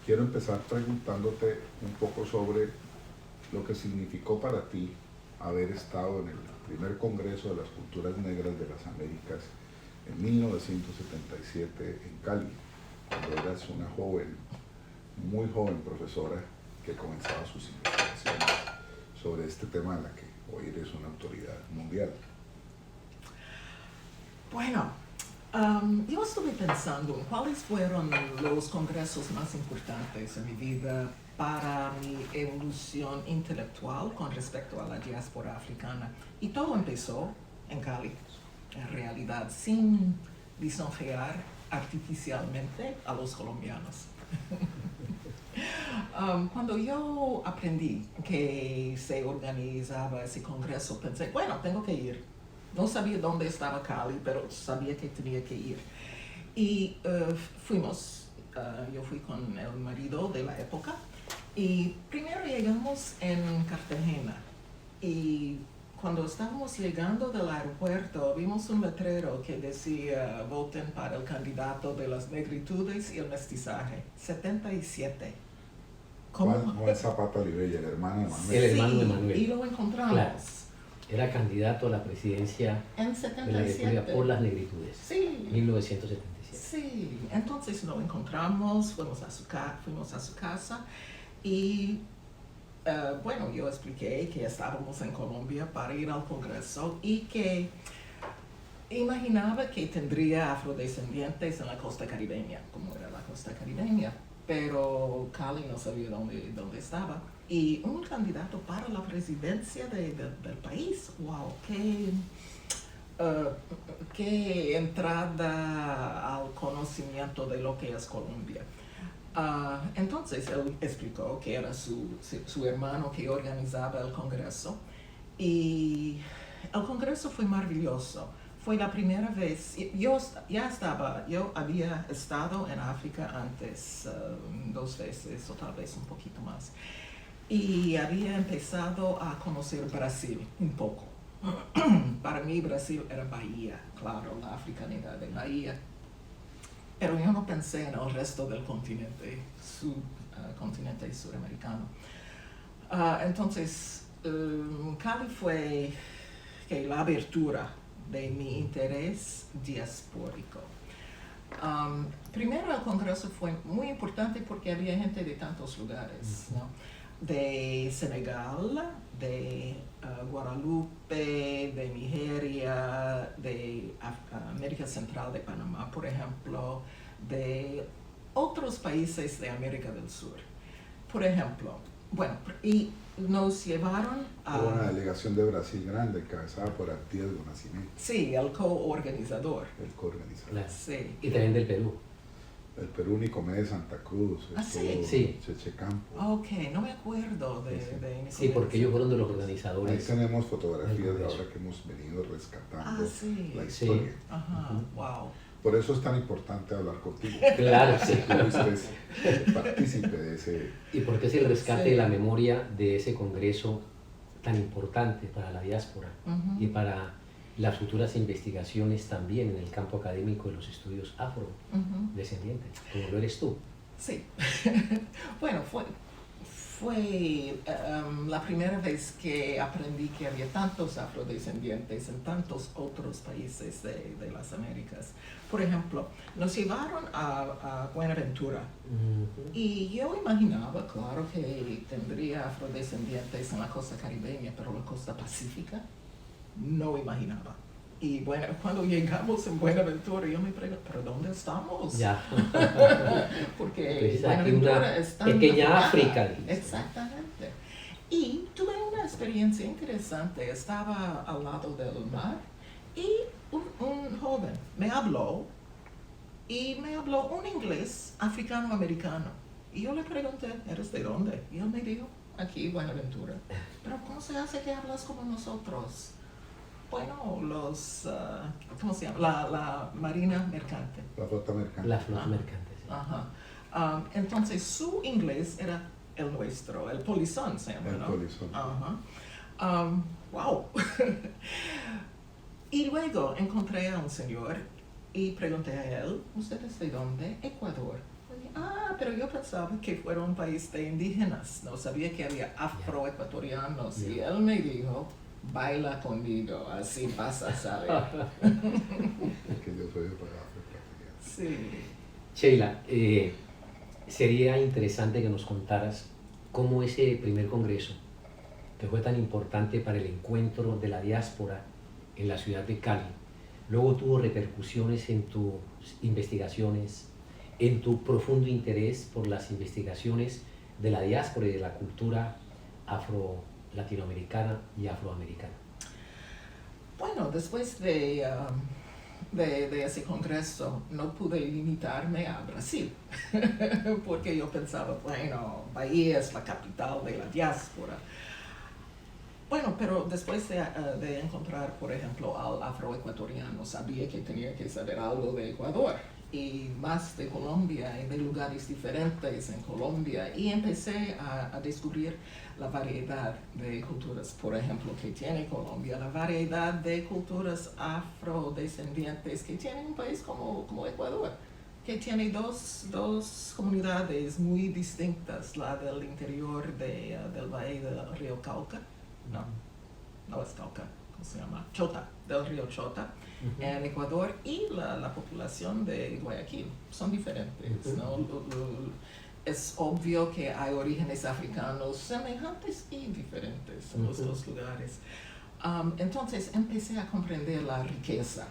quiero empezar preguntándote un poco sobre lo que significó para ti haber estado en el primer Congreso de las Culturas Negras de las Américas en 1977 en Cali, cuando eras una joven, muy joven profesora que comenzaba sus investigaciones sobre este tema en la que hoy eres una autoridad mundial. Bueno, yo estuve pensando en cuáles fueron los congresos más importantes en mi vida para mi evolución intelectual con respecto a la diáspora africana. Y todo empezó en Cali, en realidad, sin lisonjear artificialmente a los colombianos. Cuando yo aprendí que se organizaba ese congreso, pensé, bueno, tengo que ir. No sabía dónde estaba Cali, pero sabía que tenía que ir. Y fuimos, yo fui con el marido de la época, y primero llegamos en Cartagena. Y cuando estábamos llegando del aeropuerto, vimos un letrero que decía, voten para el candidato de las negritudes y el mestizaje, 77. Juan Zapata Olivella, el hermano de Manuel. El hermano de Manuel. Y lo encontramos. Claro. Era candidato a la presidencia En de la República por las negritudes. Sí. 1977. Sí, entonces lo encontramos, fuimos a su casa y bueno, yo expliqué que estábamos en Colombia para ir al Congreso y que imaginaba que tendría afrodescendientes en la costa caribeña, como era la costa caribeña, pero Cali no sabía dónde estaba. Y un candidato para la presidencia del país, wow, qué entrada al conocimiento de lo que es Colombia. Entonces él explicó que era su hermano que organizaba el Congreso, y el Congreso fue maravilloso. Fue la primera vez, yo había estado en África antes 2 veces o tal vez un poquito más, y había empezado a conocer Brasil un poco. Para mí Brasil era Bahía, claro, la africanidad de Bahía, pero yo no pensé en el resto del continente, continente suramericano. Entonces, Cali fue la abertura de mi interés diaspórico. Primero, el Congreso fue muy importante porque había gente de tantos lugares, ¿no? De Senegal, de Guadalupe, de Nigeria, de América Central, de Panamá, por ejemplo, de otros países de América del Sur. Por ejemplo, bueno, y nos llevaron a... Hubo una delegación de Brasil grande, encabezada por Artigas do Nascimento. Sí, el co-organizador. El co-organizador. Claro. Sí. Y también del Perú. El Perú, Nicomé de Santa Cruz, sí. Cheche Campo. Ok, no me acuerdo de Nicomé. Sí, porque ellos fueron de los organizadores. Ahí tenemos fotografías de ahora que hemos venido rescatando la historia. Sí. Ajá, wow. Por eso es tan importante hablar contigo. Claro, sí. Usted es partícipe de ese... Y porque es el rescate de la memoria de ese congreso tan importante para la diáspora y para las futuras investigaciones también en el campo académico de los estudios afrodescendientes, como lo eres tú. Sí. Bueno, fue la primera vez que aprendí que había tantos afrodescendientes en tantos otros países de las Américas. Por ejemplo, nos llevaron a Buenaventura y yo imaginaba, claro, que tendría afrodescendientes en la costa caribeña, pero la costa pacífica no imaginaba. Y bueno, cuando llegamos en Buenaventura, yo me pregunto, ¿pero dónde estamos? Ya. Porque Pues Buenaventura es tan pequeña África. Exactamente. Y tuve una experiencia interesante. Estaba al lado del mar y un joven me habló un inglés africano-americano. Y yo le pregunté, ¿eres de dónde? Y él me dijo, aquí, Buenaventura. Pero ¿cómo se hace que hablas como nosotros? Bueno, ¿cómo se llama? La Marina Mercante. La flota mercante. La flota mercante, sí. Ajá. Entonces, su inglés era el nuestro, el polizón se llama, ¿no? El polizón. Ajá. Wow. Y luego encontré a un señor y pregunté a él, ¿usted es de dónde? Ecuador. Pero yo pensaba que fuera un país de indígenas, no sabía que había afroecuatorianos. Y él me dijo, baila conmigo, así vas a saber. Que yo soy de afroecuatoriano. Sí. Sheila, sería interesante que nos contaras cómo ese primer congreso, que fue tan importante para el encuentro de la diáspora en la ciudad de Cali, luego tuvo repercusiones en tus investigaciones, en tu profundo interés por las investigaciones de la diáspora y de la cultura afro-latinoamericana y afroamericana. Bueno, después de ese congreso no pude limitarme a Brasil, porque yo pensaba, bueno, Bahía es la capital de la diáspora. Bueno, pero después de encontrar, por ejemplo, al afroecuatoriano, sabía que tenía que saber algo de Ecuador y más de Colombia y de lugares diferentes en Colombia, y empecé a descubrir la variedad de culturas, por ejemplo, que tiene Colombia, la variedad de culturas afrodescendientes que tiene un país como Ecuador, que tiene dos comunidades muy distintas, la del interior del valle del río Cauca, no es Cauca, ¿cómo se llama? Chota, del río Chota, en Ecuador, y la población de Guayaquil. Son diferentes, ¿no? Es obvio que hay orígenes africanos semejantes y diferentes en los dos lugares. Entonces empecé a comprender la riqueza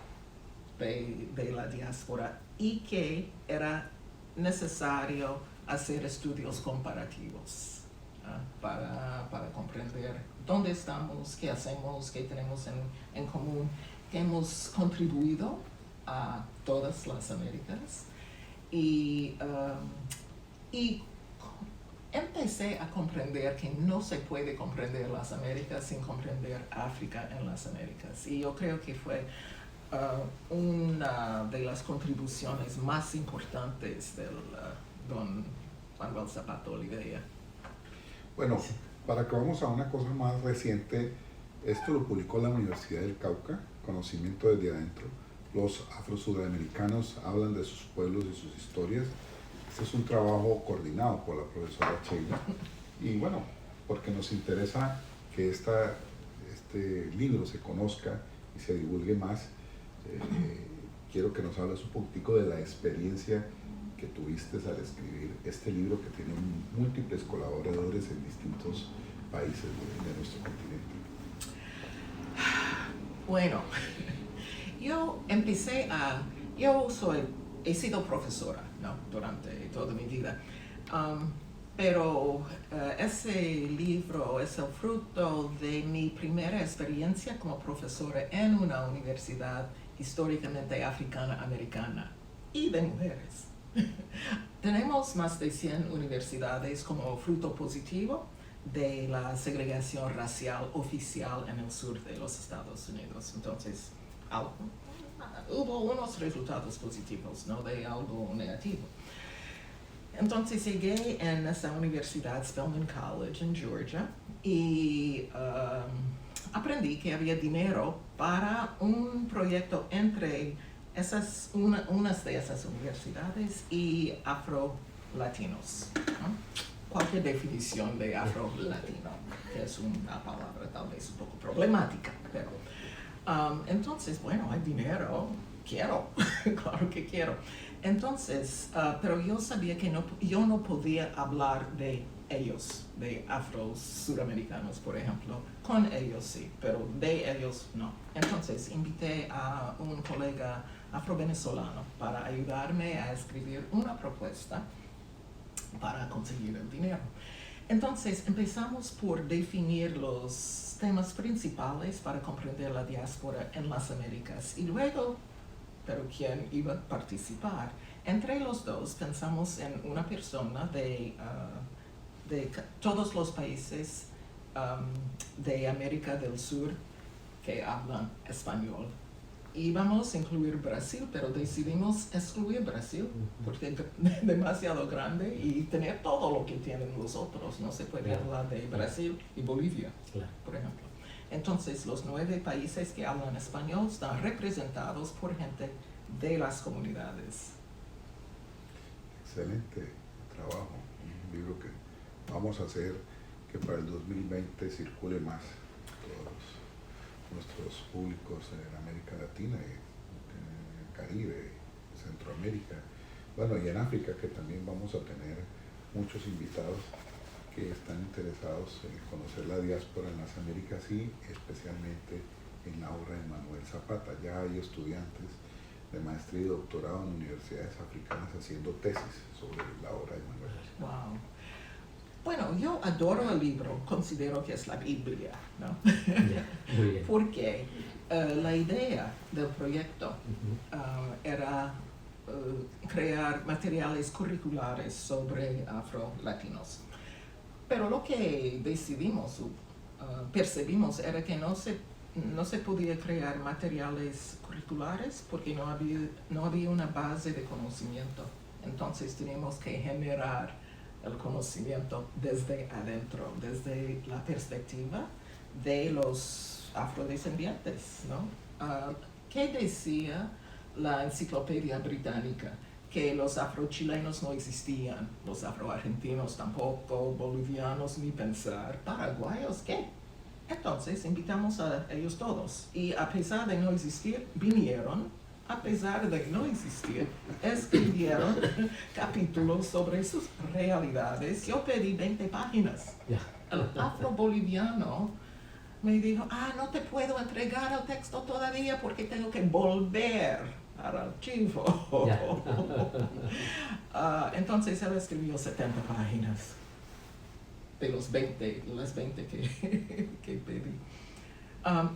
de la diáspora y que era necesario hacer estudios comparativos para comprender dónde estamos, qué hacemos, qué tenemos en común, que hemos contribuido a todas las Américas. Y empecé a comprender que no se puede comprender las Américas sin comprender África en las Américas. Y yo creo que fue una de las contribuciones más importantes del don Manuel Zapata Olivella. Bueno, para que vamos a una cosa más reciente, esto lo publicó la Universidad del Cauca, Conocimiento desde Adentro. Los afro-sudamericanos hablan de sus pueblos y sus historias. Este es un trabajo coordinado por la profesora Sheila. Y bueno, porque nos interesa que este libro se conozca y se divulgue más, quiero que nos hables un poquitico de la experiencia que tuviste al escribir este libro, que tiene múltiples colaboradores en distintos países de nuestro continente. Bueno, he sido profesora, ¿no?, durante toda mi vida, pero ese libro es el fruto de mi primera experiencia como profesora en una universidad históricamente africana-americana y de mujeres. Tenemos más de 100 universidades como fruto positivo de la segregación racial oficial en el sur de los Estados Unidos. Entonces, hubo unos resultados positivos, no de algo negativo. Entonces llegué en esa universidad, Spelman College en Georgia, y aprendí que había dinero para un proyecto entre unas de esas universidades y afro-latinos, ¿no? Cualquier definición de afro-latino, que es una palabra tal vez un poco problemática, pero entonces, bueno, hay dinero, quiero, claro que quiero. Entonces, pero yo sabía que yo no podía hablar de ellos, de afro-suramericanos, por ejemplo. Con ellos sí, pero de ellos no. Entonces, invité a un colega afro-venezolano para ayudarme a escribir una propuesta para conseguir el dinero. Entonces, empezamos por definir los temas principales para comprender la diáspora en las Américas y luego, pero quién iba a participar. Entre los dos pensamos en una persona de todos los países de América del Sur que hablan español. Íbamos a incluir Brasil, pero decidimos excluir Brasil porque es demasiado grande y tener todo lo que tienen los otros. No se puede hablar de Brasil y Bolivia, por ejemplo. Entonces, los 9 países que hablan español están representados por gente de las comunidades. excelente trabajo, un libro que vamos a hacer que para el 2020 circule más todos nuestros públicos en América Latina, en el Caribe, Centroamérica, bueno, y en África, que también vamos a tener muchos invitados que están interesados en conocer la diáspora en las Américas y especialmente en la obra de Manuel Zapata. Ya hay estudiantes de maestría y doctorado en universidades africanas haciendo tesis sobre la obra de Manuel. Wow. Bueno, yo adoro el libro, considero que es la Biblia, ¿no? Yeah, muy bien. Porque la idea del proyecto era crear materiales curriculares sobre afro-latinos. Pero lo que decidimos, percibimos, era que no se podía crear materiales curriculares porque no había una base de conocimiento. Entonces teníamos que generar el conocimiento desde adentro, desde la perspectiva de los afrodescendientes, ¿no? ¿Qué decía la Enciclopedia Británica? Que los afrochilenos no existían, los afroargentinos tampoco, bolivianos ni pensar, paraguayos, ¿qué? Entonces invitamos a ellos todos y a pesar de no existir, vinieron, a pesar de no existir, escribieron capítulos sobre sus realidades. Yo pedí 20 páginas. Yeah. El afro-boliviano me dijo, no te puedo entregar el texto todavía porque tengo que volver al archivo. Yeah. Entonces él escribió 70 páginas de las 20 que pedí.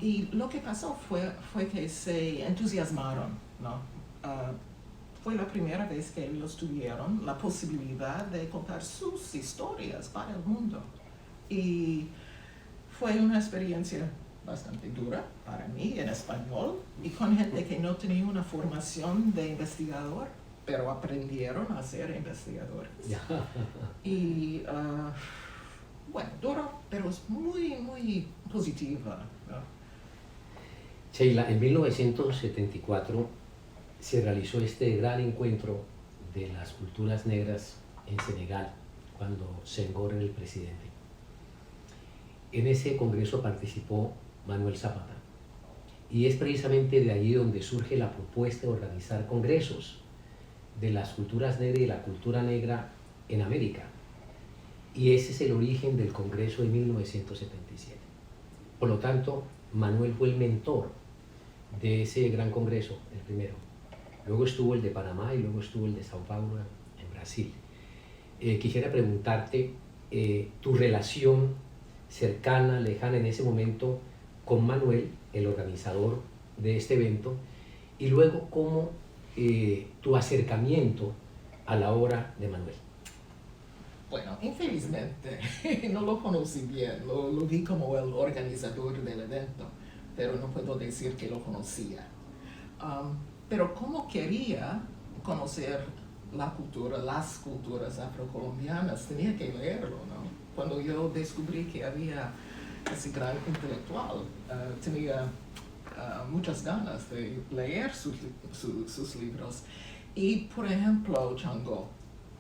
Y lo que pasó fue que se entusiasmaron, ¿no? Fue la primera vez que ellos tuvieron la posibilidad de contar sus historias para el mundo. Y fue una experiencia bastante dura para mí en español y con gente que no tenía una formación de investigador, pero aprendieron a ser investigadores. Yeah. Y bueno, duro, pero es muy, muy positiva, ¿no? Sheila, en 1974 se realizó este gran encuentro de las culturas negras en Senegal, cuando Senghor era el presidente. En ese congreso participó Manuel Zapata, y es precisamente de allí donde surge la propuesta de organizar congresos de las culturas negras y la cultura negra en América. Y ese es el origen del Congreso de 1977. Por lo tanto, Manuel fue el mentor de ese gran congreso, el primero. Luego estuvo el de Panamá y luego estuvo el de Sao Paulo en Brasil. Quisiera preguntarte tu relación cercana, lejana en ese momento con Manuel, el organizador de este evento, y luego cómo tu acercamiento a la obra de Manuel. Bueno, infelizmente no lo conocí bien, lo vi como el organizador del evento, pero no puedo decir que lo conocía. Pero como quería conocer la cultura, las culturas afrocolombianas, tenía que leerlo, ¿no? Cuando yo descubrí que había ese gran intelectual, tenía muchas ganas de leer sus libros. Y, por ejemplo, Chango.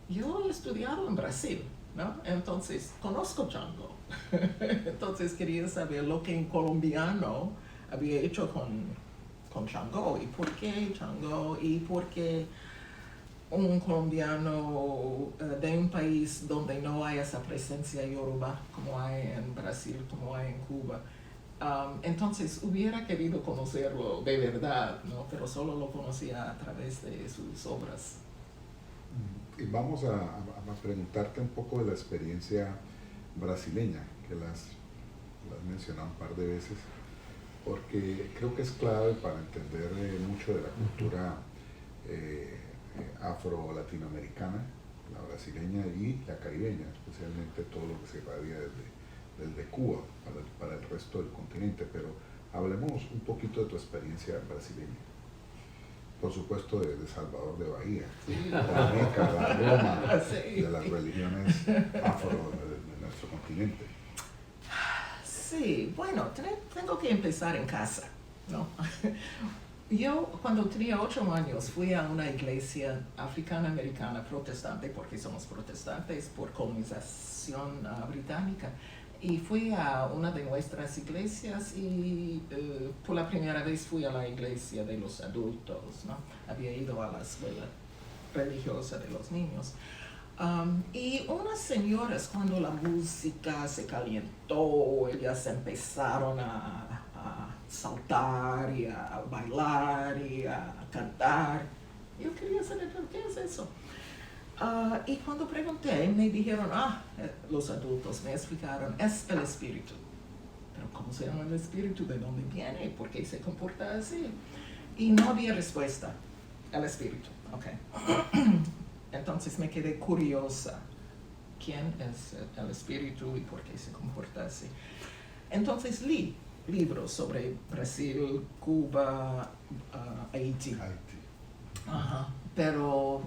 Yo he estudiado en Brasil, ¿no? Entonces, conozco Chango. Entonces, quería saber lo que un colombiano había hecho con Chango y por qué Chango y por qué un colombiano de un país donde no hay esa presencia yoruba como hay en Brasil, como hay en Cuba. Entonces, hubiera querido conocerlo de verdad, ¿no? Pero solo lo conocía a través de sus obras. Y vamos a preguntarte un poco de la experiencia brasileña, que las has mencionado un par de veces, porque creo que es clave para entender mucho de la cultura afro-latinoamericana, la brasileña y la caribeña, especialmente todo lo que se irradia desde Cuba para el resto del continente. Pero hablemos un poquito de tu experiencia brasileña. Por supuesto de Salvador de Bahía, la Meca, la Roma, Sí. de las religiones afro de nuestro continente. Sí, bueno, tengo que empezar en casa, ¿no? Yo cuando tenía 8 años fui a una iglesia africana-americana protestante, porque somos protestantes por colonización británica, y fui a una de nuestras iglesias y por la primera vez fui a la iglesia de los adultos, ¿no? Había ido a la escuela religiosa de los niños. Y unas señoras, cuando la música se calentó, ellas empezaron a saltar y a bailar y a cantar. Yo quería saber qué es eso. Y cuando pregunté, me dijeron, los adultos me explicaron, es el espíritu. Pero ¿cómo se llama el espíritu? ¿De dónde viene? ¿Por qué se comporta así? Y no había respuesta. El espíritu, ok. Entonces me quedé curiosa. ¿Quién es el espíritu y por qué se comporta así? Entonces leí libros sobre Brasil, Cuba, Haití. Ajá. Pero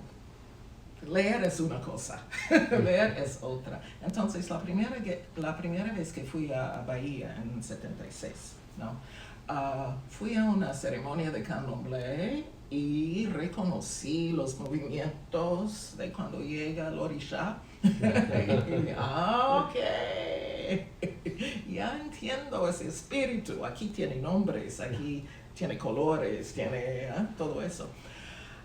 leer es una cosa, leer es otra. Entonces, la primera vez que fui a Bahía en 76, ¿no? Fui a una ceremonia de candomblé y reconocí los movimientos de cuando llega el orisha. Ok, ya entiendo ese espíritu. Aquí tiene nombres, aquí tiene colores, tiene todo eso.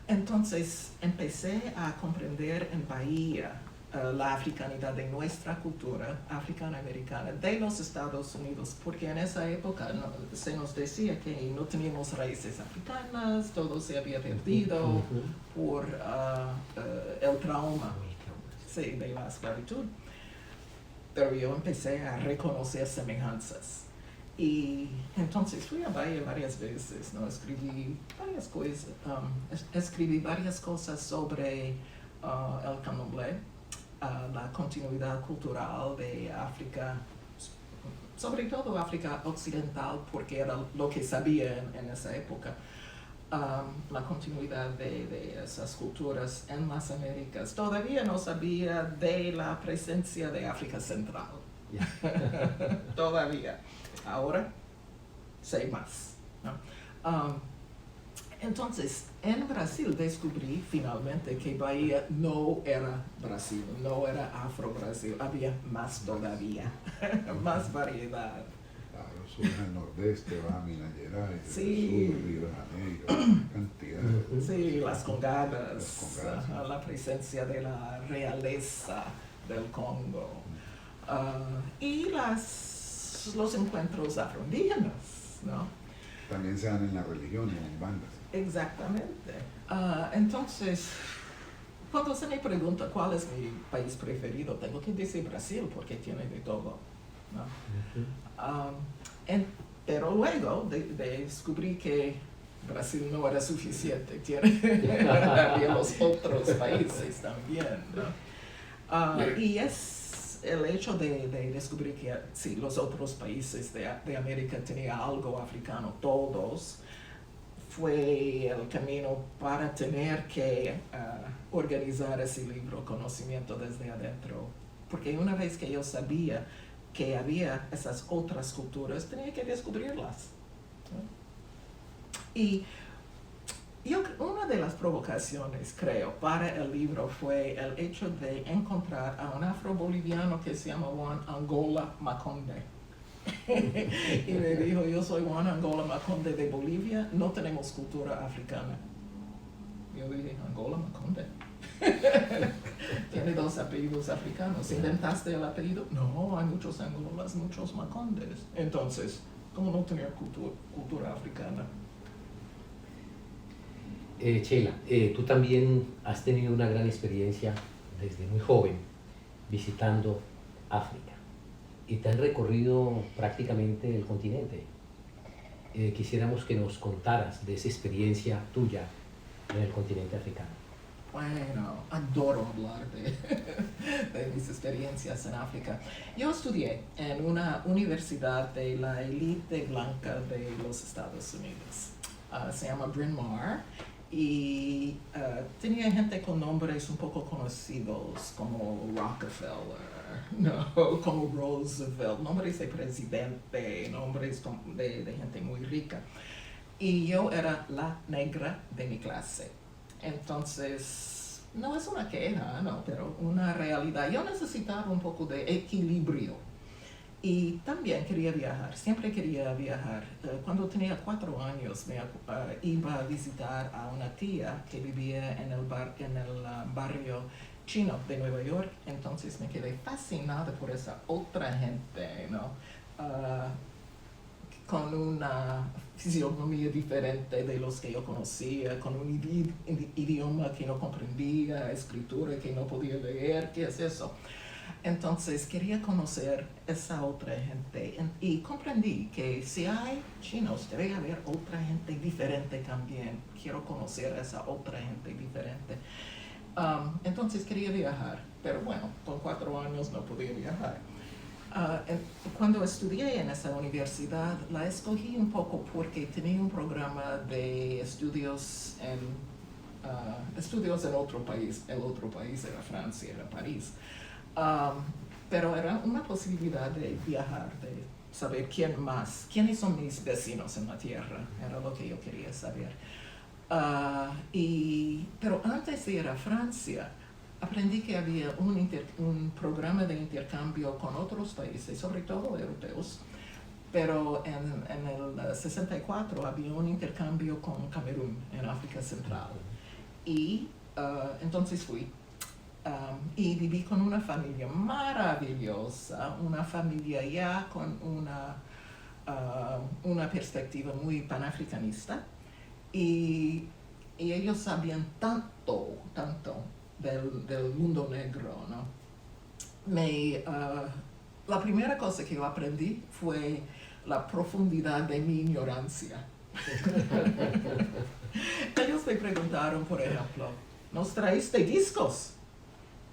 Entonces empecé a comprender en Bahía la africanidad de nuestra cultura africana-americana de los Estados Unidos, porque en esa época se nos decía que no teníamos raíces africanas, todo se había perdido por el trauma, sí, de la esclavitud. Pero yo empecé a reconocer semejanzas. Y entonces fui a Bahía varias veces, ¿no? Escribí varias cosas sobre el candomblé, la continuidad cultural de África, sobre todo África Occidental, porque era lo que sabía en esa época. La continuidad de esas culturas en las Américas. Todavía no sabía de la presencia de África Central. Todavía. Ahora sé más, ¿no? Entonces, en Brasil descubrí finalmente que Bahía no era Brasil, no era Afro-Brasil, había más todavía, más variedad. Claro, sur en el nordeste, va a Minas Gerais, Sí. el sur, Río de Janeiro, cantidad. Sí, las congadas, la presencia de la realeza del Congo y los encuentros afroindígenas, ¿no? También se dan en la religión y en bandas. Exactamente. Entonces, cuando se me pregunta cuál es mi país preferido, tengo que decir Brasil porque tiene de todo, ¿no? Pero luego descubrí que Brasil no era suficiente, había los otros países también, ¿no? Y es el hecho de descubrir que sí, los otros países de América tenían algo africano, todos, fue el camino para tener que organizar ese libro, Conocimiento desde Adentro. Porque una vez que yo sabía que había esas otras culturas, tenía que descubrirlas, ¿no? Y una de las provocaciones, creo, para el libro fue el hecho de encontrar a un afro-boliviano que se llama Juan Angola Maconde. Y me dijo, yo soy Juan Angola Maconde de Bolivia, no tenemos cultura africana. Yo dije, Angola Maconde. Tiene 2 apellidos africanos. ¿Inventaste el apellido? No, hay muchos Angolas, muchos Macondes. Entonces, ¿cómo no tener cultura africana? Sheila, tú también has tenido una gran experiencia desde muy joven visitando África y te has recorrido prácticamente el continente. Quisiéramos que nos contaras de esa experiencia tuya en el continente africano. Bueno, adoro hablar de mis experiencias en África. Yo estudié en una universidad de la élite blanca de los Estados Unidos. Se llama Bryn Mawr. Y tenía gente con nombres un poco conocidos como Rockefeller, ¿no? Como Roosevelt, nombres de presidente, nombres de gente muy rica. y yo era la negra de mi clase. Entonces, no es una queja, no, pero una realidad. Yo necesitaba un poco de equilibrio. Y también quería viajar, siempre quería viajar. Cuando tenía 4 años iba a visitar a una tía que vivía en el barrio chino de Nueva York. Entonces me quedé fascinada por esa otra gente, ¿no? Con una fisionomía diferente de los que yo conocía, con un idioma que no comprendía, escritura que no podía leer. ¿Qué es eso? Entonces quería conocer esa otra gente y comprendí que si hay chinos, debe haber otra gente diferente también. Quiero conocer a esa otra gente diferente. Entonces quería viajar, pero bueno, con 4 años no podía viajar. Cuando estudié en esa universidad, la escogí un poco porque tenía un programa de estudios en otro país. El otro país era Francia, era París. Pero era una posibilidad de viajar, de saber quiénes son mis vecinos en la tierra, era lo que yo quería saber. Pero antes de ir a Francia, aprendí que había un programa de intercambio con otros países, sobre todo europeos, pero en el 64 había un intercambio con Camerún, en África Central. Y entonces fui. Y viví con una familia maravillosa, una familia ya con una perspectiva muy panafricanista, y ellos sabían tanto del mundo negro, ¿no? La primera cosa que yo aprendí fue la profundidad de mi ignorancia. Ellos me preguntaron, por ejemplo, ¿nos traíste discos?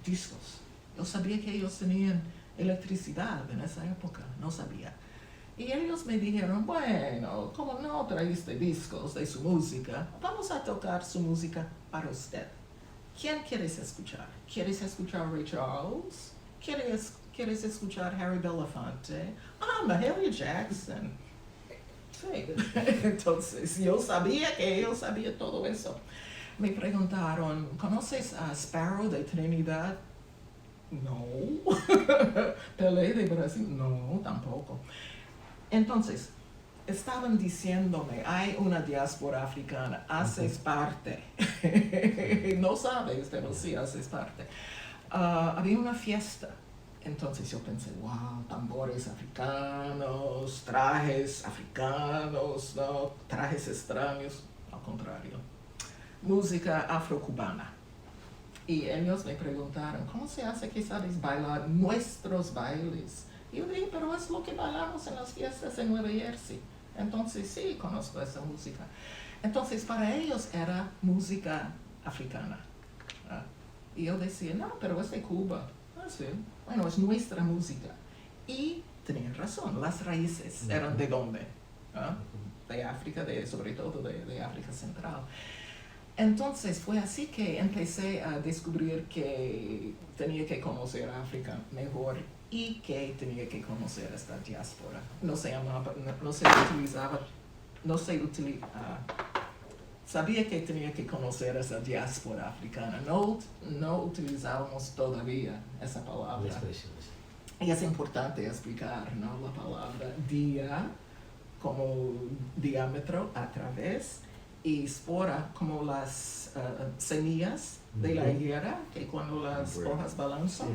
Discos. Yo sabía que ellos tenían electricidad en esa época, no sabía. Y ellos me dijeron, bueno, como no traíste discos de su música, vamos a tocar su música para usted. ¿Quién quieres escuchar? ¿Quieres escuchar Ray Charles? ¿Quieres escuchar Harry Belafonte? Mahalia Jackson. Sí. Entonces, yo sabía que ellos sabían todo eso. Me preguntaron, ¿conoces a Sparrow de Trinidad? No. Pelé de Brasil? No, tampoco. Entonces, estaban diciéndome, hay una diáspora africana, haces parte. No sabes, pero sí haces parte. Había una fiesta. Entonces yo pensé, wow, tambores africanos, trajes africanos, no, trajes extraños. Al contrario. Música afrocubana. Y ellos me preguntaron, ¿cómo se hace que sabes bailar nuestros bailes? Y yo dije, pero es lo que bailamos en las fiestas en Nueva Jersey. Entonces sí, conozco esa música. Entonces para ellos era música africana. Y yo decía, no, pero es de Cuba. Sí. Bueno, es nuestra música. Y tenían razón, las raíces eran de dónde? De África, sobre todo de África Central. Entonces fue así que empecé a descubrir que tenía que conocer África mejor y que tenía que conocer esta diáspora. Sabía que tenía que conocer esa diáspora africana. No utilizábamos todavía esa palabra. Y es importante explicar, ¿no? La palabra día como diámetro a través, y spora como las semillas de la higuera, que cuando las hojas balanzan,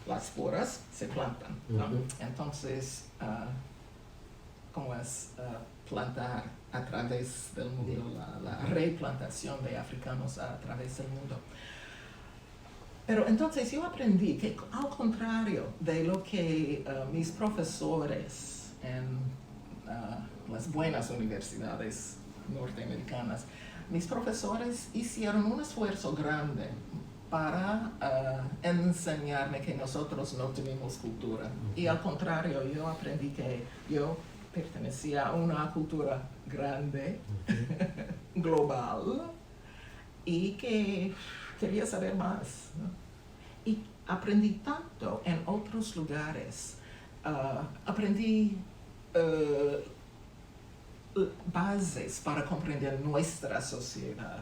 las esporas se plantan, ¿no? Entonces, como es plantar a través del mundo, la replantación de africanos a través del mundo. Pero entonces yo aprendí que, al contrario de lo que mis profesores en las buenas universidades norteamericanas, mis profesores hicieron un esfuerzo grande para enseñarme que nosotros no tenemos cultura. Y al contrario, yo aprendí que yo pertenecía a una cultura grande, global, y que quería saber más, ¿no? Y aprendí tanto en otros lugares. Aprendí bases para comprender nuestra sociedad.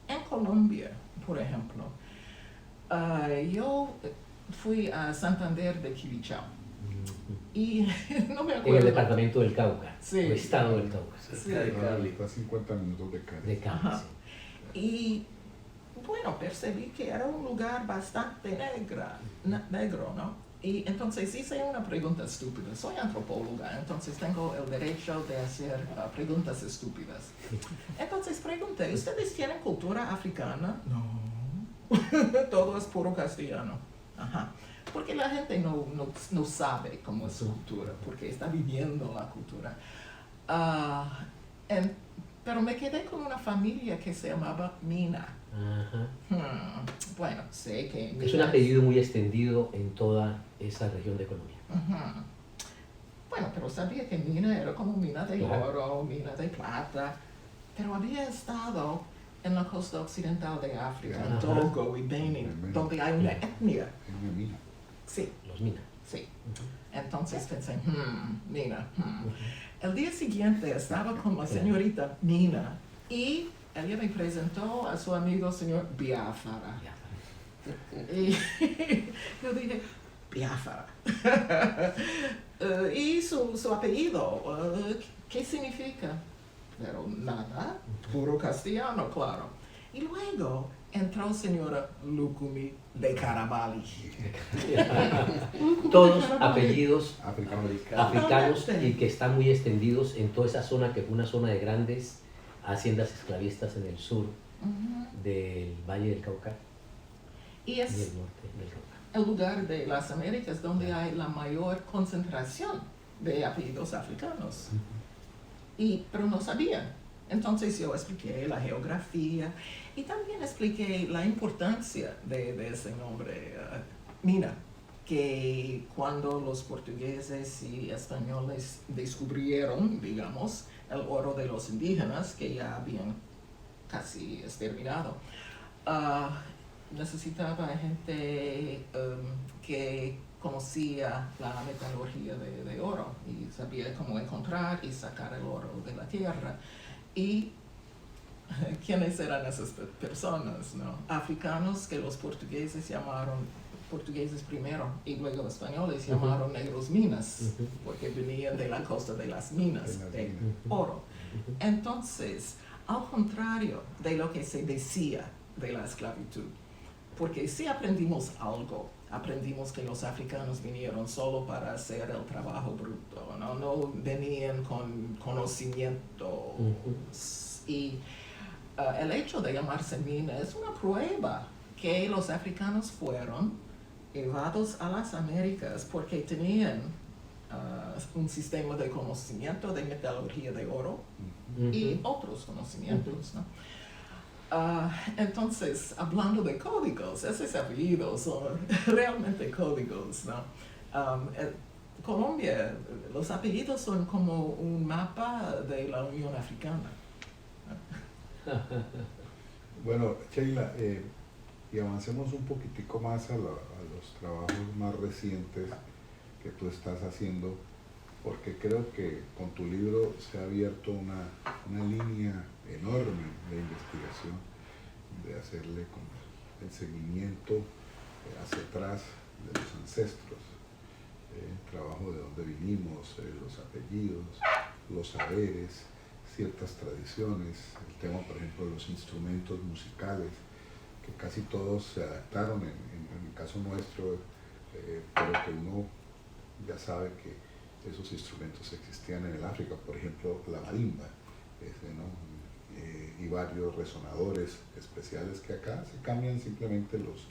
En Colombia, por ejemplo, yo fui a Santander de Quilichao y no me acuerdo. En el departamento del Cauca, Sí. o estado del Cauca. Sí. Está a 50 minutos de Cali. De Cali, Ajá. sí. Y bueno, percibí que era un lugar bastante negro, ¿no? Y entonces hice una pregunta estúpida. Soy antropóloga, entonces tengo el derecho de hacer preguntas estúpidas. Entonces pregunté, ¿ustedes tienen cultura africana? No. Todo es puro castellano. Ajá. Porque la gente no sabe cómo es su cultura, porque está viviendo la cultura. Pero me quedé con una familia que se llamaba Mina. Ajá. Bueno, sé que... Es un apellido muy extendido en toda esa región de Colombia. Ujú. Bueno, pero sabía que Mina era como mina de Claro. oro, mina de plata, pero había estado en la costa occidental de África, en Ajá. Togo y Benin, Benin. donde hay una etnia. Es una mina. Sí, Los Mina. sí. Entonces pensé, Mina. El día siguiente estaba con la señorita Mina y ella me presentó a su amigo señor Biafara. Ya. Y yo dije, Biafara. Y su apellido, ¿qué significa? Pero nada, puro castellano, claro. Y luego entró señora Lukumi de Carabalí. Todos apellidos Africano. africanos y que están muy extendidos en toda esa zona que fue una zona de grandes haciendas esclavistas en el sur Ujú. del Valle del Cauca Y y es el norte del Cauca. el lugar de las Américas donde hay la mayor concentración de apellidos africanos. Pero no sabían. Entonces yo expliqué la geografía y también expliqué la importancia de ese nombre, Mina, que cuando los portugueses y españoles descubrieron, digamos, el oro de los indígenas, que ya habían casi exterminado, necesitaba gente que conocía la metalurgia de oro y sabía cómo encontrar y sacar el oro de la tierra. Y ¿quiénes eran esas personas? ¿No? Africanos que los portugueses llamaron, portugueses primero y luego españoles llamaron negros minas, porque venían de la costa de las minas de oro. Entonces, al contrario de lo que se decía de la esclavitud, porque sí aprendimos algo, aprendimos que los africanos vinieron solo para hacer el trabajo bruto, no venían con conocimiento. Y el hecho de llamarse mina es una prueba que los africanos fueron llevados a las Américas porque tenían un sistema de conocimiento de metalurgia de oro y otros conocimientos, ¿no? Entonces, hablando de códigos, esos apellidos son realmente códigos, ¿no? Colombia, los apellidos son como un mapa de la Unión Africana. Bueno, Sheila, y avancemos un poquitico más a los trabajos más recientes que tú estás haciendo, porque creo que con tu libro se ha abierto una línea enorme de investigación, de hacerle como el seguimiento hacia atrás de los ancestros, el trabajo de dónde vinimos, los apellidos, los saberes, ciertas tradiciones, el tema, por ejemplo, de los instrumentos musicales, que casi todos se adaptaron en el caso nuestro, pero que uno ya sabe que esos instrumentos existían en el África, por ejemplo, la marimba, ¿no? Y varios resonadores especiales que acá se cambian simplemente los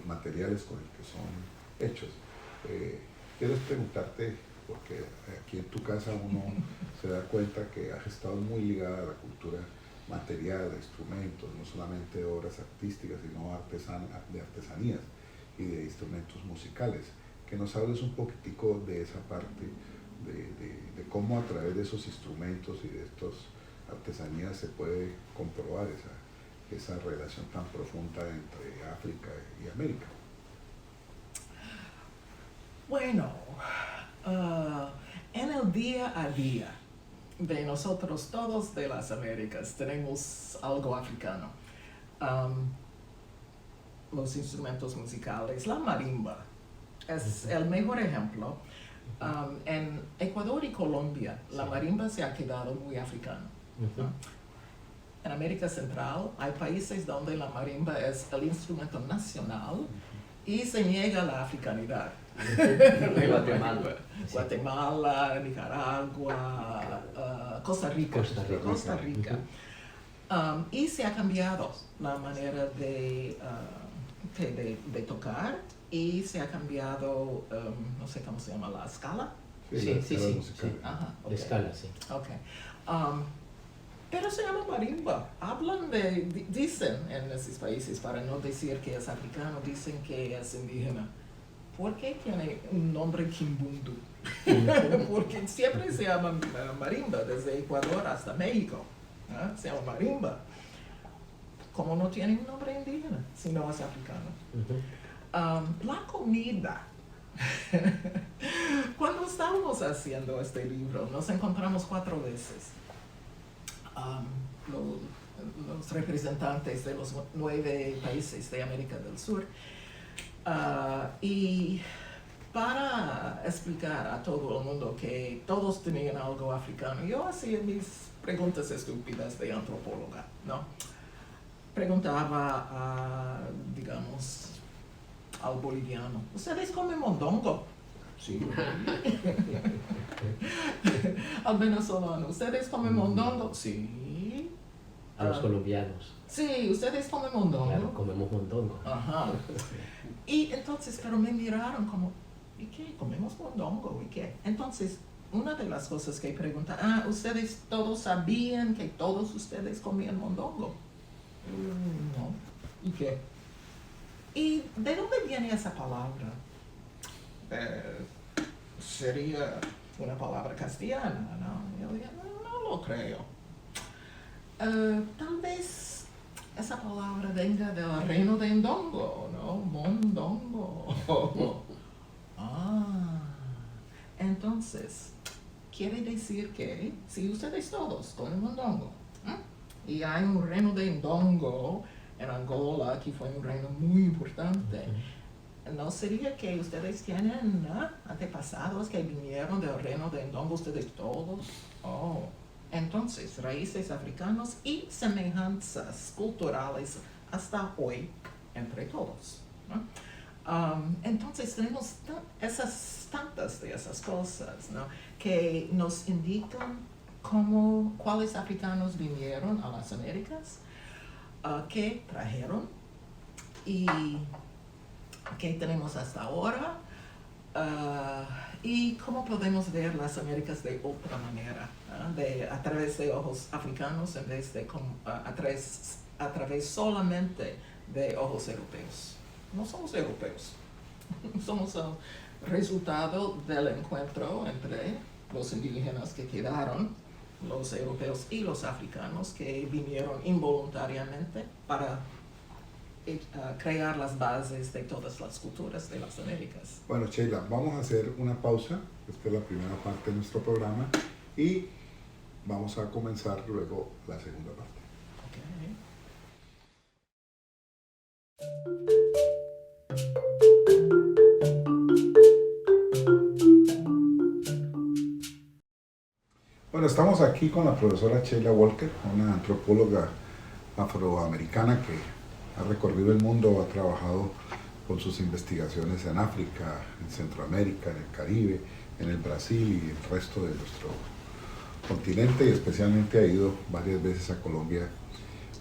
materiales con el que son hechos. Quiero preguntarte, porque aquí en tu casa uno se da cuenta que has estado muy ligada a la cultura material, de instrumentos, no solamente de obras artísticas, sino de artesanías y de instrumentos musicales. Que nos hables un poquitico de esa parte, de cómo a través de esos instrumentos y de estas artesanías se puede comprobar esa relación tan profunda entre África y América. Bueno, en el día a día, de nosotros todos de las Américas tenemos algo africano. Los instrumentos musicales, la marimba es el mejor ejemplo. En Ecuador y Colombia, la marimba se ha quedado muy africana. En América Central hay países donde la marimba es el instrumento nacional y se niega la africanidad. Guatemala, Nicaragua, Costa Rica. Y se ha cambiado la manera de tocar y se ha cambiado, no sé cómo se llama, la escala. Sí. Ajá, La escala, sí. Okay. Pero se llama marimba. Hablan dicen en esos países, para no decir que es africano, dicen que es indígena. ¿Por qué tiene un nombre Kimbundu? Porque siempre se llama marimba, desde Ecuador hasta México. Se llama marimba. Como no tiene un nombre indígena, si no es africano. La comida. Cuando estábamos haciendo este libro, nos encontramos 4 veces. Los representantes de los 9 países de América del Sur. Y para explicar a todo el mundo que todos tenían algo africano, yo hacía mis preguntas estúpidas de antropóloga, ¿no? Preguntaba digamos, al boliviano, ¿ustedes comen mondongo? Sí. Al venezolano, ¿ustedes comen mondongo? Sí. A los colombianos. Sí, ¿ustedes comen mondongo? Claro, comemos mondongo. Ajá. Y entonces, pero me miraron como, ¿y qué? ¿Comemos mondongo? ¿Y qué? Entonces, una de las cosas que pregunta, ¿ustedes todos sabían que todos ustedes comían mondongo? No. ¿Y qué? ¿Y de dónde viene esa palabra? Sería una palabra castellana, ¿no? Yo dije, no lo creo. Tal vez esa palabra venga del reino de Ndongo, ¿no? Mondongo. Entonces, quiere decir que si ustedes todos comen mondongo, y hay un reino de Ndongo en Angola, que fue un reino muy importante, ¿no sería que ustedes tienen antepasados que vinieron del reino de Ndongo, ustedes todos? Entonces, raíces africanos y semejanzas culturales hasta hoy entre todos, ¿no? Entonces, tenemos tantas de esas cosas, ¿no? Que nos indican cuáles africanos vinieron a las Américas, qué trajeron y qué tenemos hasta ahora, y cómo podemos ver las Américas de otra manera, a través de ojos africanos en vez de a través solamente de ojos europeos. No somos europeos, somos el resultado del encuentro entre los indígenas que quedaron, los europeos y los africanos que vinieron involuntariamente para crear las bases de todas las culturas de las Américas. Bueno, Sheila, vamos a hacer una pausa. Esta es la primera parte de nuestro programa y vamos a comenzar luego la segunda parte. Bueno, estamos aquí con la profesora Sheila Walker, una antropóloga afroamericana que ha recorrido el mundo, ha trabajado con sus investigaciones en África, en Centroamérica, en el Caribe, en el Brasil y el resto de nuestro continente, y especialmente ha ido varias veces a Colombia,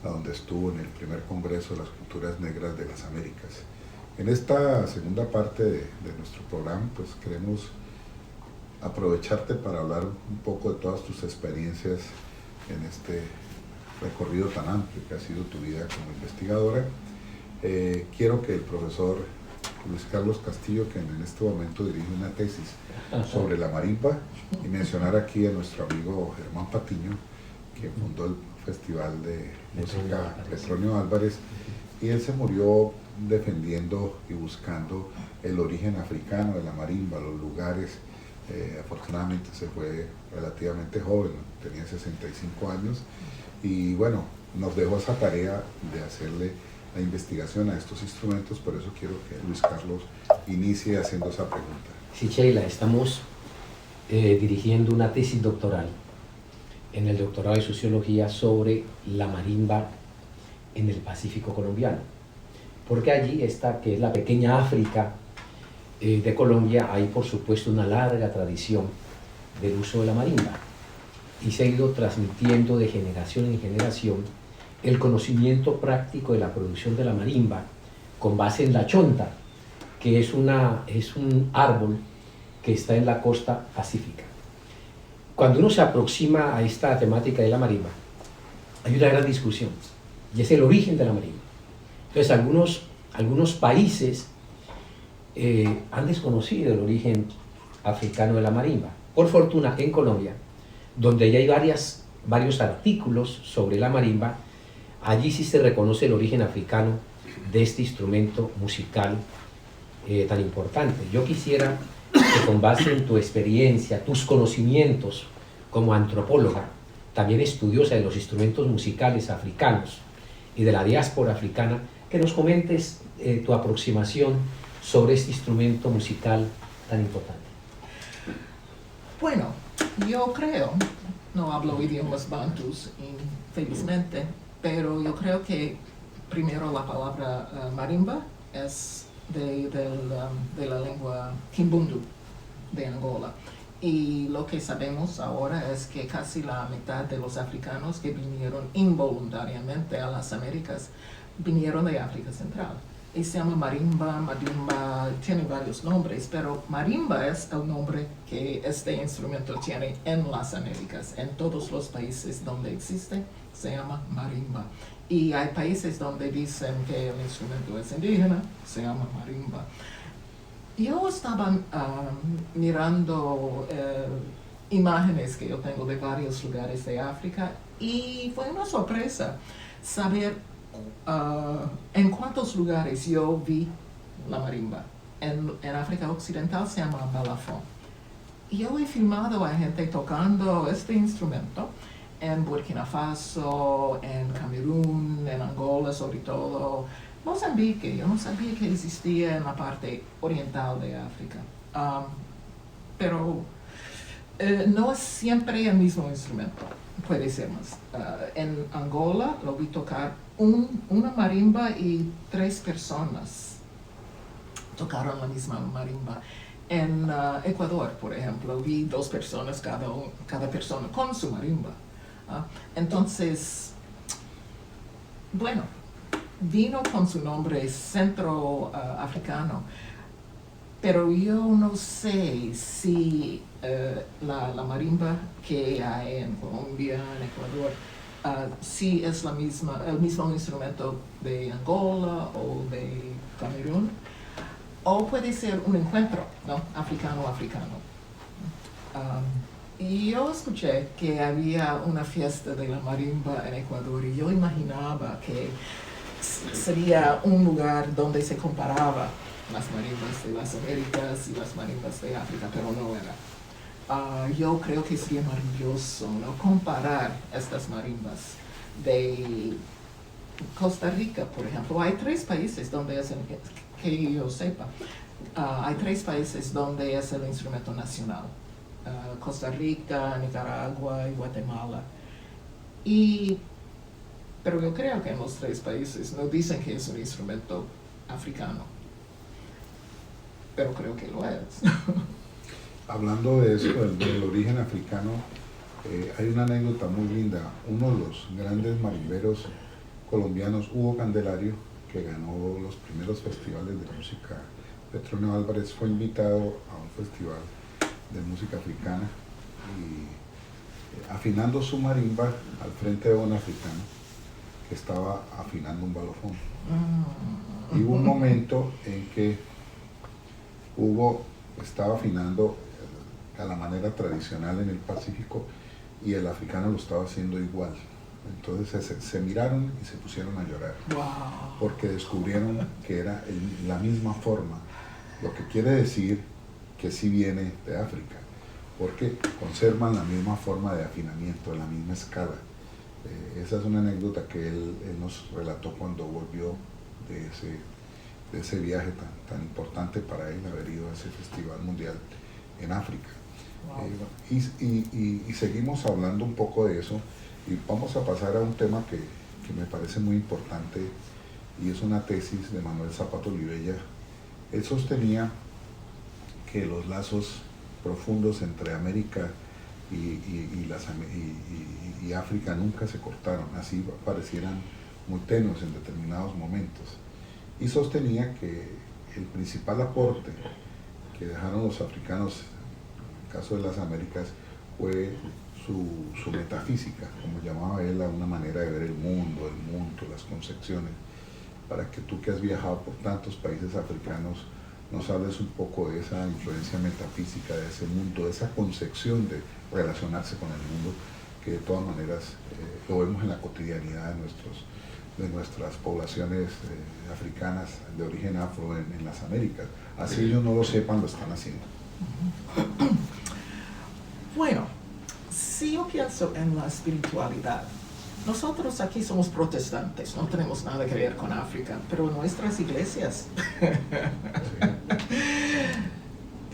a donde estuvo en el primer Congreso de las Culturas Negras de las Américas. En esta segunda parte de nuestro programa, pues queremos aprovecharte para hablar un poco de todas tus experiencias en este recorrido tan amplio que ha sido tu vida como investigadora. Quiero que el profesor Luis Carlos Castillo, que en este momento dirige una tesis sobre la marimba, y mencionar aquí a nuestro amigo Germán Patiño, que fundó el Festival de Música Petronio Álvarez, y él se murió defendiendo y buscando el origen africano de la marimba, los lugares Afortunadamente se fue relativamente joven, tenía 65 años, y bueno, nos dejó esa tarea de hacerle la investigación a estos instrumentos. Por eso quiero que Luis Carlos inicie haciendo esa pregunta. Sí, Sheila, estamos dirigiendo una tesis doctoral en el doctorado de Sociología sobre la marimba en el Pacífico colombiano, porque allí está, que es la pequeña África de Colombia, hay por supuesto una larga tradición del uso de la marimba y se ha ido transmitiendo de generación en generación el conocimiento práctico de la producción de la marimba con base en la chonta, que es un árbol que está en la costa pacífica. Cuando uno se aproxima a esta temática de la marimba, hay una gran discusión, y es el origen de la marimba. Entonces, algunos países han desconocido el origen africano de la marimba. Por fortuna, en Colombia, donde ya hay varios artículos sobre la marimba, allí sí se reconoce el origen africano de este instrumento musical tan importante. Yo quisiera que, con base en tu experiencia, tus conocimientos como antropóloga, también estudiosa de los instrumentos musicales africanos y de la diáspora africana, que nos comentes tu aproximación sobre este instrumento musical tan importante. Bueno, yo creo, no hablo idiomas bantus, infelizmente, pero yo creo que primero la palabra marimba es de la lengua Kimbundu de Angola. Y lo que sabemos ahora es que casi la mitad de los africanos que vinieron involuntariamente a las Américas vinieron de África Central. Y se llama marimba, madimba, tiene varios nombres, pero marimba es el nombre que este instrumento tiene en las Américas. En todos los países donde existe, se llama marimba. Y hay países donde dicen que el instrumento es indígena, se llama marimba. Yo estaba mirando imágenes que yo tengo de varios lugares de África y fue una sorpresa saber en cuántos lugares yo vi la marimba. En África Occidental se llama balafón. Yo he filmado a gente tocando este instrumento en Burkina Faso, en Camerún, en Angola sobre todo, Mozambique. Yo no sabía que existía en la parte oriental de África. Pero no es siempre el mismo instrumento, puede ser más. En Angola lo vi tocar una marimba y 3 personas tocaron la misma marimba. En Ecuador, por ejemplo, vi 2 personas, cada persona con su marimba. Entonces, bueno, vino con su nombre centroafricano, pero yo no sé si la marimba que hay en Colombia, en Ecuador, si es el mismo instrumento de Angola o de Camerún, o puede ser un encuentro, ¿no? Africano-africano. Y yo escuché que había una fiesta de la marimba en Ecuador y yo imaginaba que sería un lugar donde se comparaba las marimbas de las Américas y las marimbas de África, pero no era. Yo creo que sería maravilloso, ¿no? Comparar estas marimbas de Costa Rica, por ejemplo. Hay 3 países donde que yo sepa, hay 3 países donde es el instrumento nacional. Costa Rica, Nicaragua y Guatemala. Pero yo creo que en los 3 países no dicen que es un instrumento africano, pero creo que lo es. Hablando de eso, del origen africano, hay una anécdota muy linda. Uno de los grandes marimberos colombianos, Hugo Candelario, que ganó los primeros festivales de la música Petronio Álvarez, fue invitado a un festival de música africana y afinando su marimba al frente de un africano que estaba afinando un balofón. Y hubo un momento en que Hugo estaba afinando a la manera tradicional en el Pacífico y el africano lo estaba haciendo igual. Entonces se miraron y se pusieron a llorar. Wow. Porque descubrieron que era la misma forma, lo que quiere decir que sí viene de África. porque conservan la misma forma de afinamiento, la misma escala. Esa es una anécdota que él nos relató cuando volvió de ese viaje tan importante para él, haber ido a ese festival mundial en África. Wow. Y seguimos hablando un poco de eso, y vamos a pasar a un tema que me parece muy importante, y es una tesis de Manuel Zapata Olivella. Él sostenía que los lazos profundos entre América y África nunca se cortaron, así parecieran muy tenues en determinados momentos. Y sostenía que el principal aporte que dejaron los africanos, en el caso de las Américas, fue su metafísica, como llamaba él, a una manera de ver el mundo, las concepciones, para que tú que has viajado por tantos países africanos nos hables un poco de esa influencia metafísica, de ese mundo, de esa concepción de relacionarse con el mundo, que de todas maneras lo vemos en la cotidianidad de nuestras poblaciones africanas de origen afro en las Américas. Así ellos no lo sepan, lo están haciendo. Bueno, si yo pienso en la espiritualidad, nosotros aquí somos protestantes, no tenemos nada que ver con África, pero nuestras iglesias,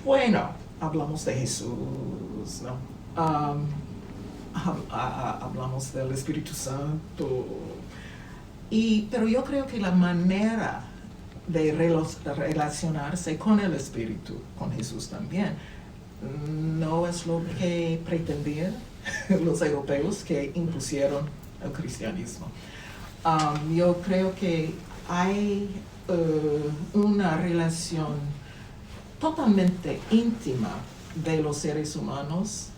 bueno, hablamos de Jesús, ¿no? Hablamos del Espíritu Santo, pero yo creo que la manera de relacionarse con el Espíritu, con Jesús también, no es lo que pretendían los europeos que impusieron el cristianismo. Yo creo que hay una relación totalmente íntima de los seres humanos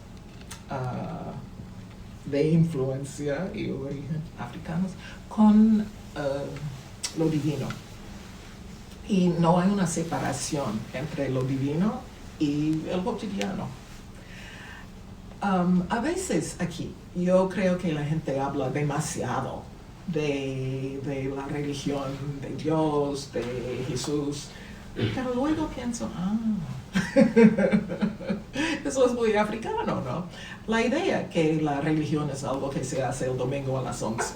de influencia y origen africanos con lo divino. Y no hay una separación entre lo divino y el cotidiano. A veces aquí yo creo que la gente habla demasiado de la religión, de Dios, de Jesús, pero luego pienso, eso es muy africano, ¿no? La idea que la religión es algo que se hace el domingo a las 11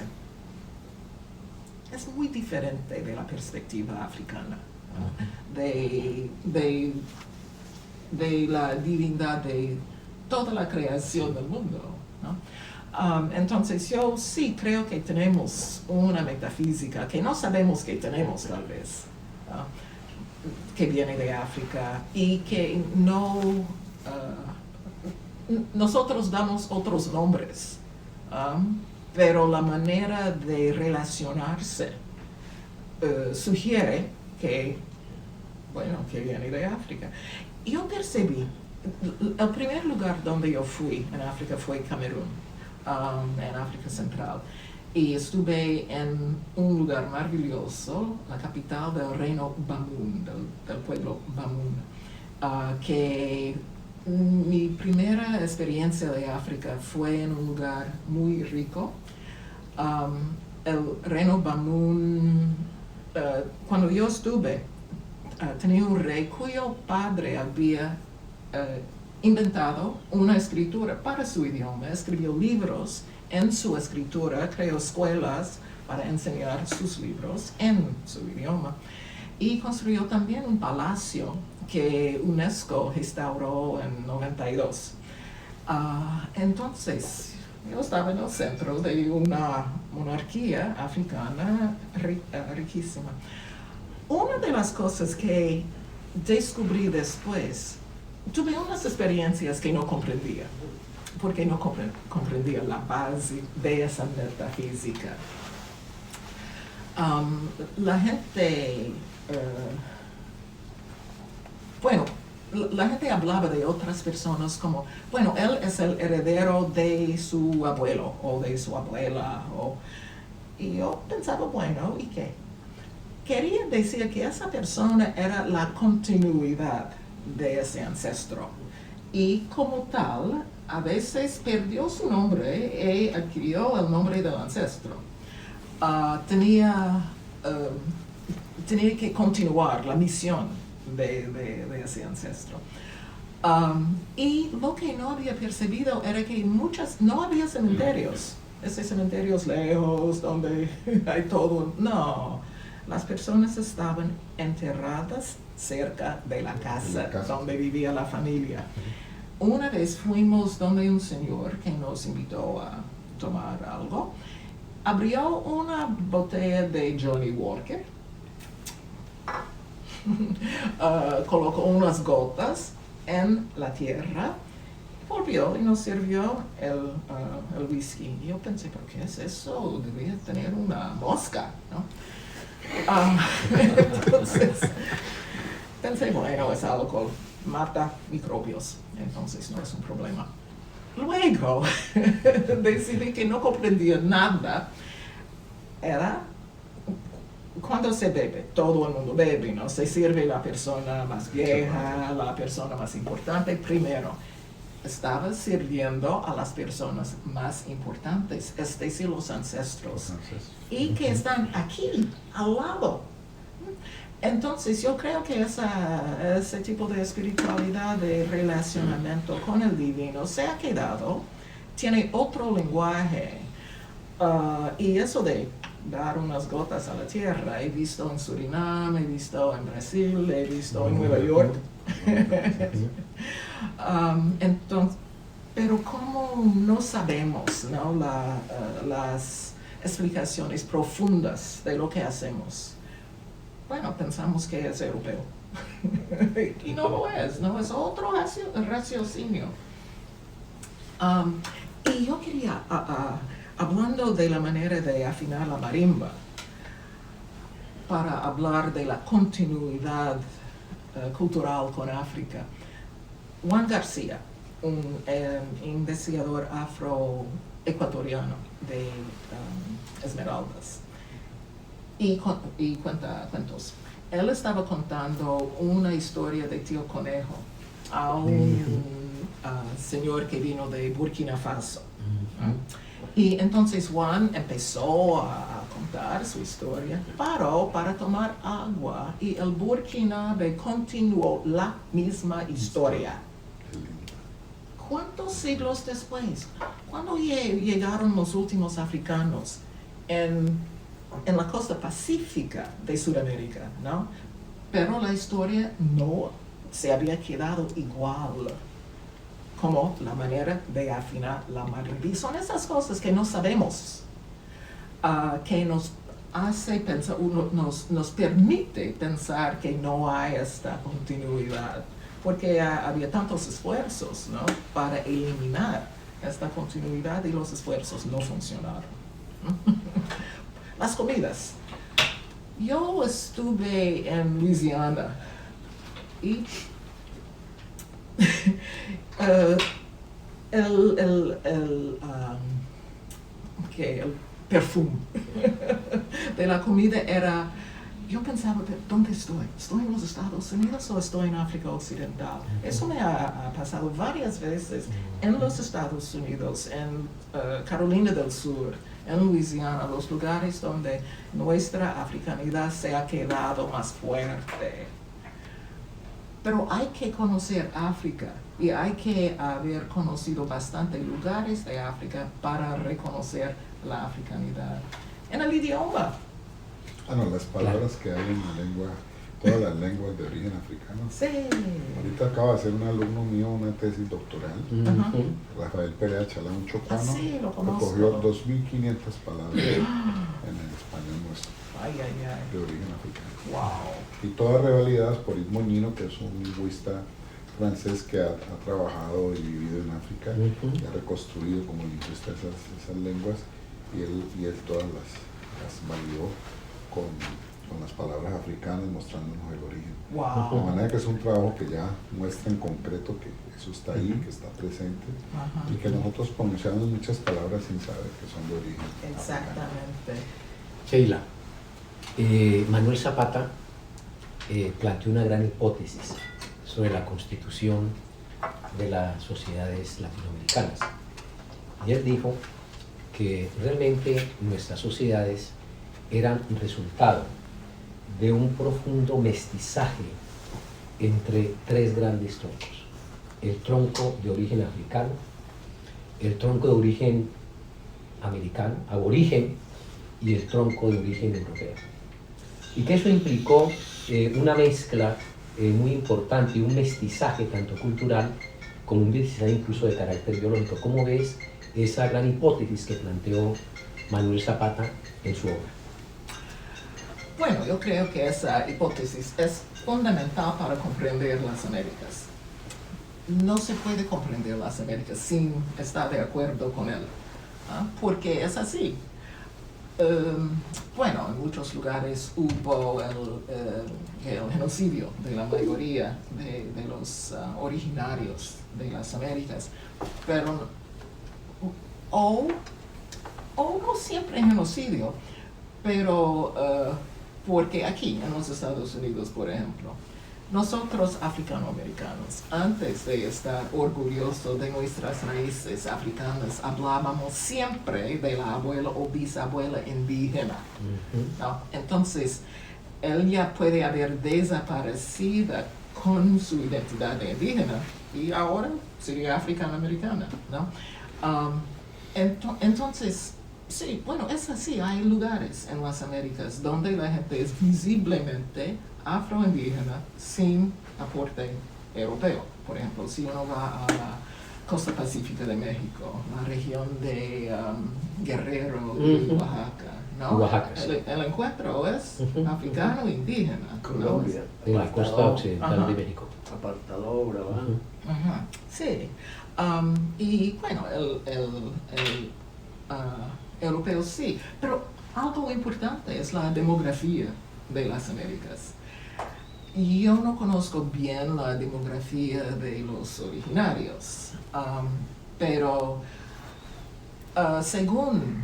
es muy diferente de la perspectiva africana, ¿no? de la divinidad de toda la creación del mundo, ¿no? Entonces yo sí creo que tenemos una metafísica que no sabemos que tenemos tal vez, que viene de África y que nosotros damos otros nombres, pero la manera de relacionarse sugiere que viene de África. Yo percibí, el primer lugar donde yo fui en África fue Camerún, en África Central, y estuve en un lugar maravilloso, la capital del reino Bamoun, del pueblo Bamoun, que mi primera experiencia de África fue en un lugar muy rico. El reino Bamoun, cuando yo estuve, tenía un rey cuyo padre había inventado una escritura para su idioma, escribió libros en su escritura, creó escuelas para enseñar sus libros en su idioma y construyó también un palacio que UNESCO restauró en 92. Entonces, yo estaba en el centro de una monarquía africana riquísima. Una de las cosas que descubrí después, tuve unas experiencias que no comprendía, porque no comprendía la base de esa metafísica. La gente, la gente hablaba de otras personas como, él es el heredero de su abuelo o de su abuela, y yo pensaba, ¿y qué? Quería decir que esa persona era la continuidad de ese ancestro y como tal, a veces perdió su nombre y adquirió el nombre del ancestro. Tenía que continuar la misión de ese ancestro. Y lo que no había percibido era que no había cementerios. Cementerios lejos donde hay todo. No, las personas estaban enterradas cerca de la casa donde vivía la familia. Una vez fuimos donde un señor que nos invitó a tomar algo, abrió una botella de Johnny Walker, colocó unas gotas en la tierra, volvió y nos sirvió el whisky. Y yo pensé, ¿pero qué es eso? Debería tener una mosca, ¿no? Entonces, pensé, bueno, es alcohol, mata microbios, entonces no es un problema. Luego, decidí que no comprendía nada. Era cuando se bebe, todo el mundo bebe, ¿no? Se sirve la persona más vieja, la persona más importante primero. Estaba sirviendo a las personas más importantes, es decir, los ancestros, y que están aquí, al lado. Entonces, yo creo que ese tipo de espiritualidad, de relacionamiento con el divino, se ha quedado, tiene otro lenguaje. Y eso de dar unas gotas a la tierra, he visto en Surinam, he visto en Brasil, he visto en Nueva York. Entonces, pero como no sabemos, ¿no? Las explicaciones profundas de lo que hacemos, bueno, pensamos que es europeo. Y no lo es, ¿no? Es otro raciocinio. Y yo quería, hablando de la manera de afinar la marimba, para hablar de la continuidad cultural con África, Juan García, un investigador afroecuatoriano de Esmeraldas, y cuenta cuentos. Él estaba contando una historia de Tío Conejo a un señor que vino de Burkina Faso. Y entonces Juan empezó a contar su historia, paró para tomar agua y el burkinabe continuó la misma historia. ¿Cuántos siglos después? ¿Cuándo llegaron los últimos africanos en la costa pacífica de Sudamérica, ¿no? Pero la historia no se había quedado igual como la manera de afinar la marimba. Son esas cosas que no sabemos, que nos hace pensar, nos permite pensar que no hay esta continuidad, porque había tantos esfuerzos, ¿no? Para eliminar esta continuidad y los esfuerzos no funcionaron. Las comidas. Yo estuve en Luisiana y el perfume de la comida era, yo pensaba, ¿dónde estoy? ¿Estoy en los Estados Unidos o estoy en África Occidental? Eso me ha pasado varias veces en los Estados Unidos, en Carolina del Sur, en Luisiana, los lugares donde nuestra africanidad se ha quedado más fuerte. Pero hay que conocer África y hay que haber conocido bastantes lugares de África para reconocer la africanidad. En el idioma. No, las palabras que hay en la lengua, todas las lenguas de origen africano. Sí. Ahorita acaba de hacer un alumno mío una tesis doctoral, Rafael Perea Chalá, un chocuano, sí, lo conozco. recogió 2.500 palabras en el español nuestro, de origen africano. Wow. Y todas revalidadas por Yves Moñino, que es un lingüista francés que ha trabajado y vivido en África, y ha reconstruido como lingüista esas lenguas, y él todas las validó con las palabras africanas, mostrándonos el origen. Wow. De manera que es un trabajo que ya muestra en concreto que eso está ahí, que está presente, y que nosotros pronunciamos muchas palabras sin saber que son de origen Exactamente. africano. Sheila, Manuel Zapata planteó una gran hipótesis sobre la constitución de las sociedades latinoamericanas. Y él dijo que realmente nuestras sociedades eran resultado de un profundo mestizaje entre tres grandes troncos. el tronco de origen africano, el tronco de origen americano, aborigen, y el tronco de origen europeo. Y que eso implicó una mezcla muy importante y un mestizaje tanto cultural como un mestizaje incluso de carácter biológico. ¿Cómo ves esa gran hipótesis que planteó Manuel Zapata en su obra? Bueno, yo creo que esa hipótesis es fundamental para comprender las Américas. No se puede comprender las Américas sin estar de acuerdo con él, porque es así. Bueno, en muchos lugares hubo el genocidio de la mayoría de los originarios de las Américas, pero o no siempre genocidio, pero porque aquí en los Estados Unidos, por ejemplo, nosotros africanoamericanos, antes de estar orgullosos de nuestras raíces africanas, hablábamos siempre de la abuela o bisabuela indígena, ¿no? Entonces, ella puede haber desaparecido con su identidad de indígena y ahora sería africanoamericana, ¿no? Entonces, sí, bueno, es así, hay lugares en las Américas donde la gente es visiblemente afroindígena sin aporte europeo. Por ejemplo, si uno va a la costa pacífica de México, la región de Guerrero y Oaxaca, ¿no? Oaxaca, sí. El encuentro es africano indígena. Colombia. En la costa occidental de México. Apartador, ¿verdad? Sí. Y bueno, el europeo sí, pero algo importante es la demografía de las Américas. Yo no conozco bien la demografía de los originarios, pero según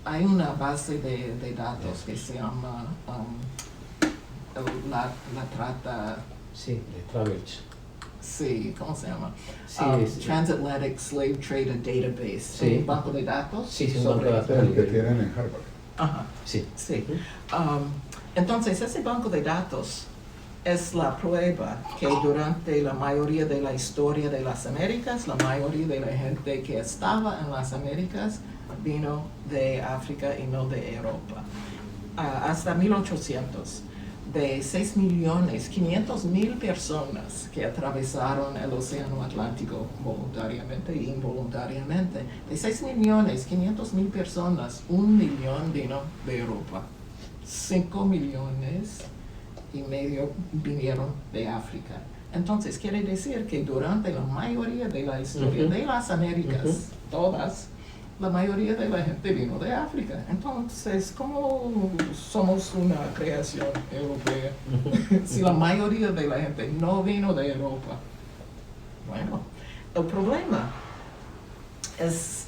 hay una base de datos que se llama la trata. Sí, de Travels. Sí, ¿cómo se llama? Sí, Transatlantic Slave Trader Database. Sí. Un banco de datos. Sí, es un banco de datos. El que tienen en Harvard. Ajá. Sí. Sí. Entonces, ese banco de datos es la prueba que durante la mayoría de la historia de las Américas, la mayoría de la gente que estaba en las Américas vino de África y no de Europa. Hasta 1800, de 6.500.000 personas que atravesaron el Océano Atlántico voluntariamente e involuntariamente, de 6.500.000 personas, 1 millón vino de Europa. 5 millones y medio vinieron de África. Entonces, quiere decir que durante la mayoría de la historia de las Américas, todas, la mayoría de la gente vino de África. Entonces, ¿cómo somos una creación europea si la mayoría de la gente no vino de Europa? Bueno, el problema es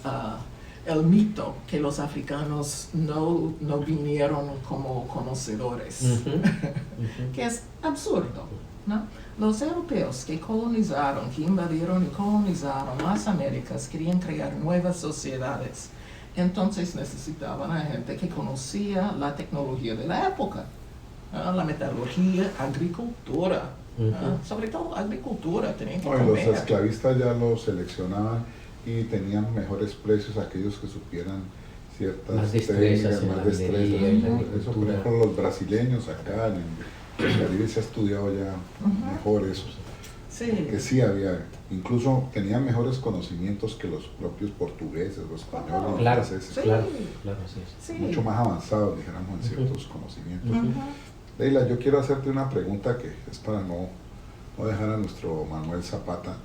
el mito que los africanos no vinieron como conocedores, que es absurdo, ¿no? Los europeos que colonizaron, que invadieron y colonizaron las Américas querían crear nuevas sociedades. Entonces necesitaban a gente que conocía la tecnología de la época, la metalurgia, agricultura, sobre todo agricultura, tenían que Los comer. esclavistas ya los seleccionaban y tenían mejores precios aquellos que supieran ciertas más destrezas, técnicas, más Eso, por ejemplo, los brasileños acá en el Caribe se ha estudiado ya mejor eso. Sí. Que sí había, incluso tenían mejores conocimientos que los propios portugueses o españoles. Claro, franceses. Sí. claro, así es. Sí. Mucho más avanzados, dijéramos, en ciertos conocimientos. Leila, yo quiero hacerte una pregunta que es para no dejar a nuestro Manuel Zapata.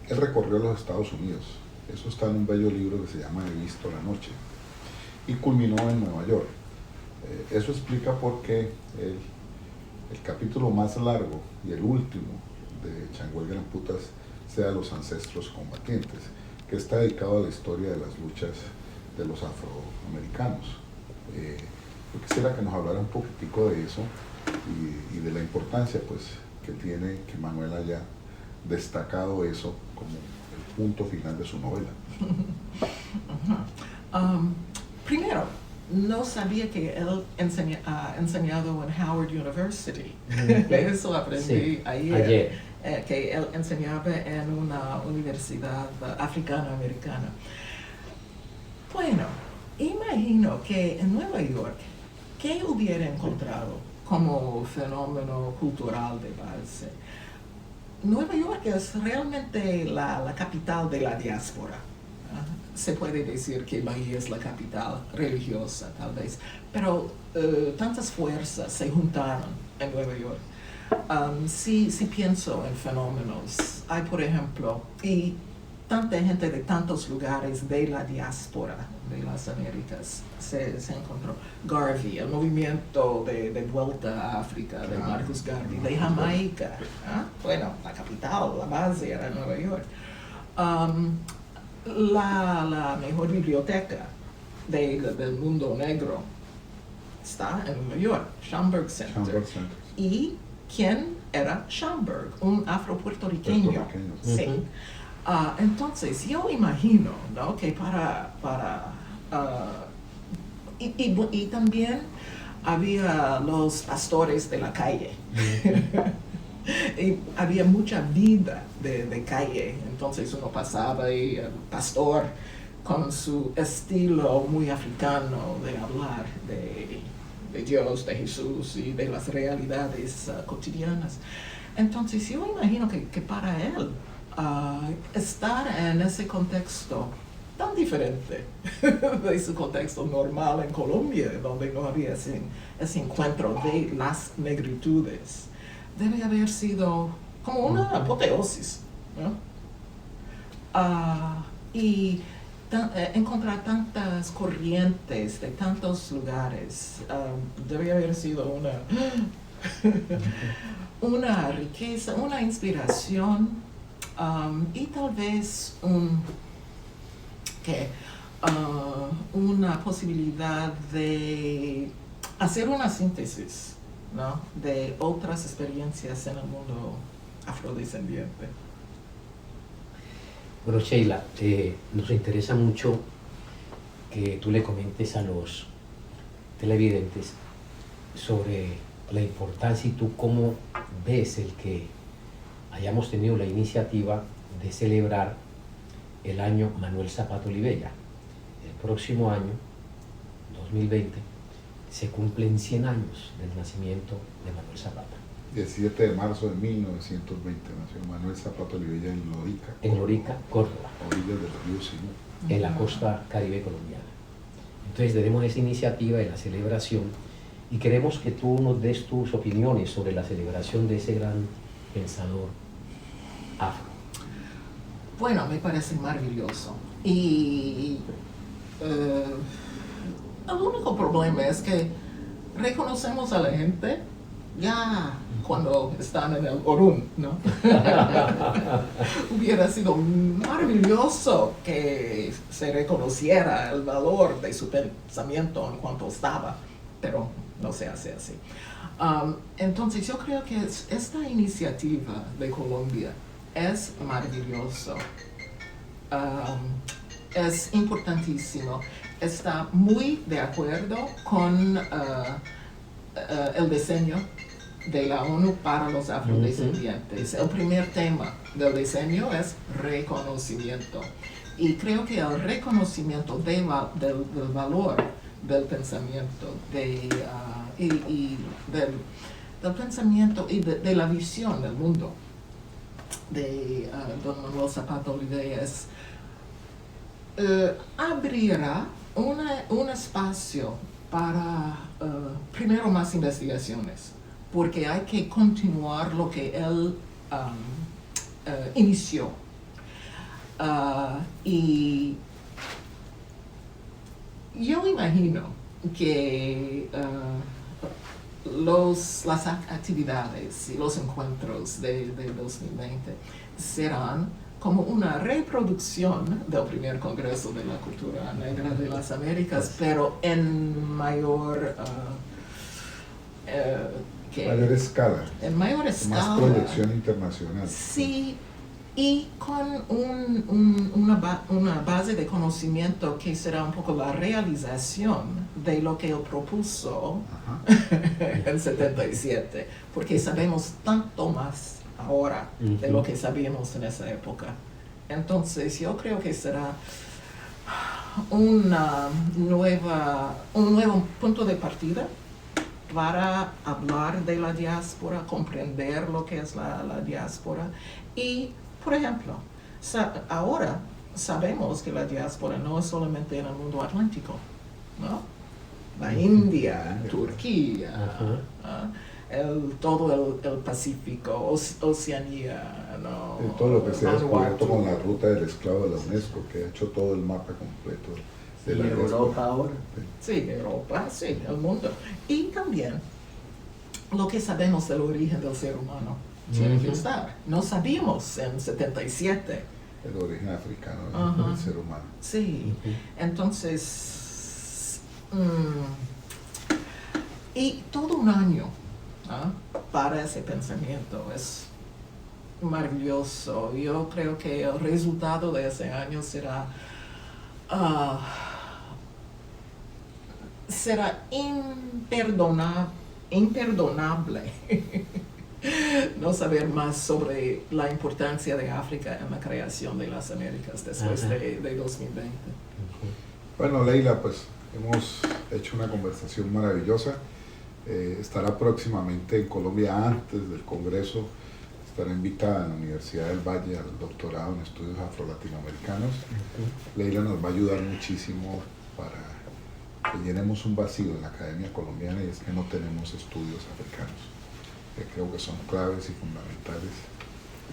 Él recorrió los Estados Unidos. Eso está en un bello libro que se llama He visto la noche. Y culminó en Nueva York. Eso explica por qué el capítulo más largo y el último de Changuel Gran Putas sea Los ancestros combatientes, que está dedicado a la historia de las luchas de los afroamericanos. Yo quisiera que nos hablara un poquitico de eso y de la importancia pues, que tiene que Manuel haya destacado eso como el punto final de su novela. Primero, no sabía que él ha enseñado en Howard University. Eso aprendí ayer. que él enseñaba en una universidad africana-americana. Bueno, imagino que en Nueva York, ¿qué hubiera encontrado como fenómeno cultural de base? Nueva York es realmente la capital de la diáspora. Se puede decir que Bahía es la capital religiosa, tal vez, pero tantas fuerzas se juntaron en Nueva York. Si pienso en fenómenos, hay por ejemplo, y tanta gente de tantos lugares de la diáspora de las Américas se encontró. Garvey, el movimiento de vuelta a África de Marcus Garvey, de Jamaica. Bueno, la capital, la base era Nueva York. La mejor biblioteca del mundo negro está en Nueva York, Schomburg Center. ¿Y quién era Schomburg? Un afro-puertorriqueño. Sí. Entonces, yo imagino, ¿no?, que y también había los pastores de la calle. Y había mucha vida de calle. Entonces uno pasaba y el pastor con su estilo muy africano de hablar de Dios, de Jesús y de las realidades cotidianas. Entonces yo imagino que para él estar en ese contexto tan diferente de su contexto normal en Colombia, donde no había ese encuentro de las negritudes, debe haber sido como una apoteosis, ¿no? Y encontrar tantas corrientes de tantos lugares debe haber sido una riqueza, una inspiración y tal vez una posibilidad de hacer una síntesis, ¿no?, de otras experiencias en el mundo afrodescendiente. Bueno, Sheila, nos interesa mucho que tú le comentes a los televidentes sobre la importancia y tú cómo ves el que hayamos tenido la iniciativa de celebrar el año Manuel Zapata Olivella. El próximo año, 2020, se cumplen 100 años del nacimiento de Manuel Zapata. 17 de marzo de 1920 nació Manuel Zapata Olivella en Lorica. En Lorica, Córdoba. Orillas del río Sinú. En la costa caribe colombiana. Entonces tenemos esa iniciativa de la celebración y queremos que tú nos des tus opiniones sobre la celebración de ese gran pensador afro. Bueno, me parece maravilloso. Y el único problema es que reconocemos a la gente ya cuando están en el Orún, ¿no? Hubiera sido maravilloso que se reconociera el valor de su pensamiento en cuanto estaba, pero no se hace así. Entonces yo creo que esta iniciativa de Colombia es maravilloso, es importantísimo, está muy de acuerdo con el diseño de la ONU para los afrodescendientes. El primer tema del diseño es reconocimiento. Y creo que el reconocimiento del valor del pensamiento, del pensamiento y de la visión del mundo de don Manuel Zapata Olivella abrirá un espacio para, primero, más investigaciones, porque hay que continuar lo que él inició. Y yo imagino que las actividades y los encuentros de 2020 serán como una reproducción del primer Congreso de la Cultura Negra de las Américas, pero en mayor escala. En mayor escala. Más proyección internacional. Sí, y con una base de conocimiento que será un poco la realización de lo que él propuso en 77, porque sabemos tanto más ahora de lo que sabíamos en esa época. Entonces yo creo que será un nuevo punto de partida para hablar de la diáspora, comprender lo que es la diáspora. Y, por ejemplo, ahora sabemos que la diáspora no es solamente en el mundo atlántico, ¿no? La India, Turquía, todo el Pacífico, Oceanía, ¿no? Todo lo que se ha descubierto Vanuatu. con la ruta del esclavo de la UNESCO, que ha hecho todo el mapa completo de la Y Europa diáspora. ahora. Sí, Europa, sí, el mundo. Y también lo que sabemos del origen del ser humano tiene que estar. No sabíamos en 77. El origen africano Ajá. del ser humano. Sí, entonces, y todo un año, ¿no? Para ese pensamiento es maravilloso. Yo creo que el resultado de ese año será imperdonable no saber más sobre la importancia de África en la creación de las Américas después de 2020. Bueno, Leila, pues hemos hecho una conversación maravillosa. Estará próximamente en Colombia antes del Congreso. Estará invitada en la Universidad del Valle al doctorado en estudios afro-latinoamericanos. Leila nos va a ayudar muchísimo para que llenemos un vacío en la academia colombiana, y es que no tenemos estudios africanos, que creo que son claves y fundamentales.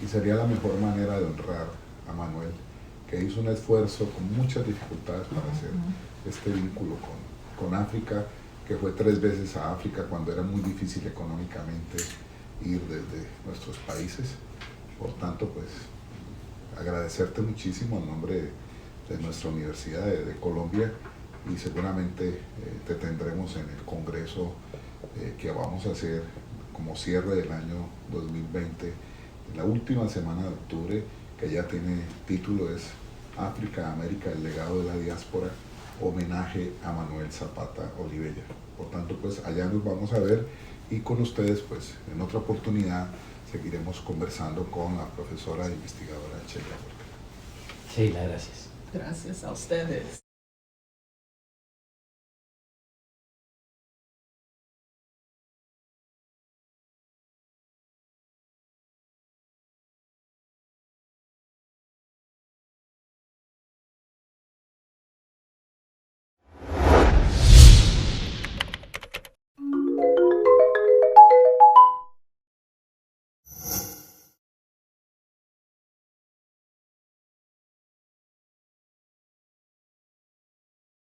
Y sería la mejor manera de honrar a Manuel, que hizo un esfuerzo con muchas dificultades para hacer este vínculo con África, que fue 3 veces a África cuando era muy difícil económicamente ir desde nuestros países. Por tanto, pues agradecerte muchísimo en nombre de nuestra Universidad de Colombia, y seguramente te tendremos en el Congreso que vamos a hacer como cierre del año 2020, en la última semana de octubre, que ya tiene título, es África, América, el legado de la diáspora, homenaje a Manuel Zapata Olivella. Por tanto, pues allá nos vamos a ver, y con ustedes, pues en otra oportunidad seguiremos conversando con la profesora e investigadora Sheila Walker. Sheila, gracias. Gracias a ustedes.